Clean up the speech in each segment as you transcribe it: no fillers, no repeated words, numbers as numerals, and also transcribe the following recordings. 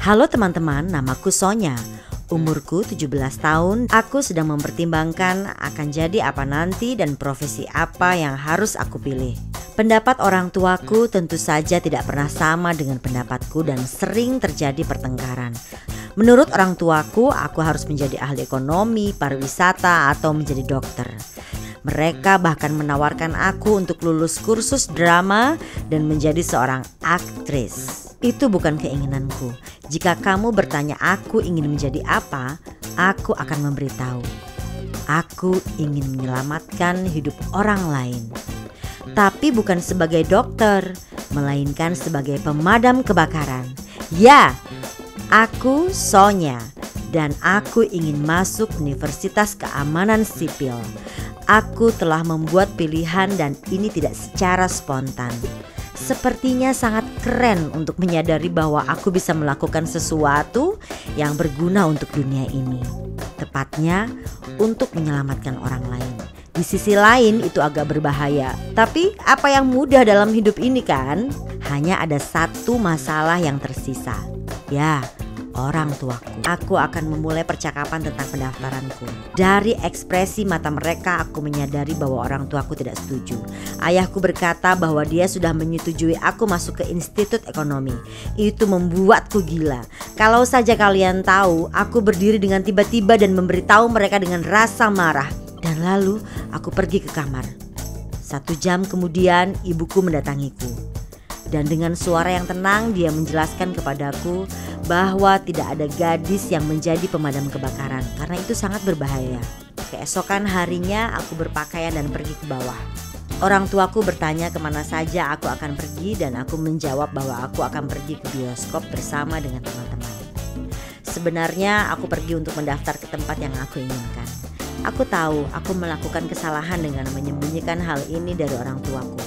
Halo teman-teman, namaku Sonya. Umurku 17 tahun, aku sedang mempertimbangkan akan jadi apa nanti dan profesi apa yang harus aku pilih. Pendapat orang tuaku tentu saja tidak pernah sama dengan pendapatku dan sering terjadi pertengkaran. Menurut orang tuaku, aku harus menjadi ahli ekonomi, pariwisata, atau menjadi dokter. Mereka bahkan menawarkan aku untuk lulus kursus drama dan menjadi seorang aktris. Itu bukan keinginanku. Jika kamu bertanya aku ingin menjadi apa, aku akan memberitahu. Aku ingin menyelamatkan hidup orang lain. Tapi bukan sebagai dokter, melainkan sebagai pemadam kebakaran. Ya, aku Sonya dan aku ingin masuk Universitas Keamanan Sipil. Aku telah membuat pilihan dan ini tidak secara spontan. Sepertinya sangat keren untuk menyadari bahwa aku bisa melakukan sesuatu yang berguna untuk dunia ini. Tepatnya untuk menyelamatkan orang lain. Di sisi lain itu agak berbahaya. Tapi apa yang mudah dalam hidup ini kan? Hanya ada satu masalah yang tersisa. Ya, orang tuaku. Aku akan memulai percakapan tentang pendaftaranku. Dari ekspresi mata mereka aku menyadari bahwa orang tuaku tidak setuju. Ayahku berkata bahwa dia sudah menyetujui aku masuk ke institut ekonomi. Itu membuatku gila. Kalau saja kalian tahu, aku berdiri dengan tiba-tiba dan memberitahu mereka dengan rasa marah. Dan lalu aku pergi ke kamar. 1 jam kemudian ibuku mendatangiku. Dan dengan suara yang tenang dia menjelaskan kepadaku bahwa tidak ada gadis yang menjadi pemadam kebakaran karena itu sangat berbahaya. Keesokan harinya aku berpakaian dan pergi ke bawah. Orang tuaku bertanya kemana saja aku akan pergi dan aku menjawab bahwa aku akan pergi ke bioskop bersama dengan teman-teman. Sebenarnya aku pergi untuk mendaftar ke tempat yang aku inginkan. Aku tahu aku melakukan kesalahan dengan menyembunyikan hal ini dari orang tuaku.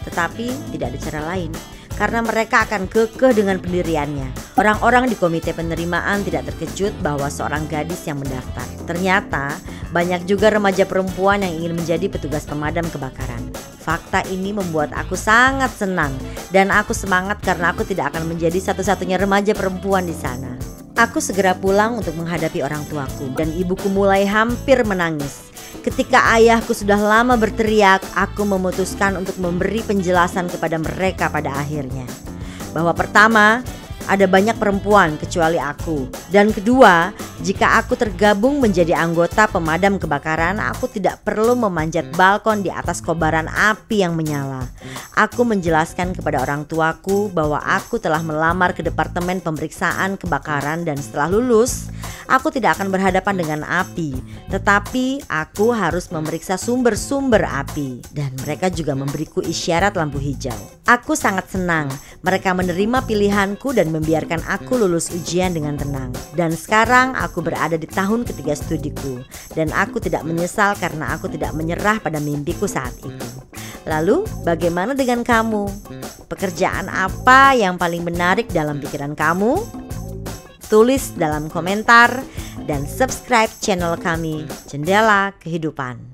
Tetapi tidak ada cara lain karena mereka akan kekeh dengan pendiriannya. Orang-orang di komite penerimaan tidak terkejut bahwa seorang gadis yang mendaftar. Ternyata banyak juga remaja perempuan yang ingin menjadi petugas pemadam kebakaran. Fakta ini membuat aku sangat senang dan aku semangat karena aku tidak akan menjadi satu-satunya remaja perempuan di sana. Aku segera pulang untuk menghadapi orang tuaku dan ibuku mulai hampir menangis. Ketika ayahku sudah lama berteriak, aku memutuskan untuk memberi penjelasan kepada mereka pada akhirnya. Bahwa pertama, ada banyak perempuan kecuali aku. Dan kedua, jika aku tergabung menjadi anggota pemadam kebakaran, aku tidak perlu memanjat balkon di atas kobaran api yang menyala. Aku menjelaskan kepada orang tuaku bahwa aku telah melamar ke Departemen Pemeriksaan Kebakaran dan setelah lulus, aku tidak akan berhadapan dengan api, tetapi aku harus memeriksa sumber-sumber api. Dan mereka juga memberiku isyarat lampu hijau. Aku sangat senang mereka menerima pilihanku dan membiarkan aku lulus ujian dengan tenang. Dan sekarang aku berada di tahun ketiga studiku. Dan aku tidak menyesal karena aku tidak menyerah pada mimpiku saat itu. Lalu bagaimana dengan kamu? Pekerjaan apa yang paling menarik dalam pikiran kamu? Tulis dalam komentar dan subscribe channel kami Jendela Kehidupan.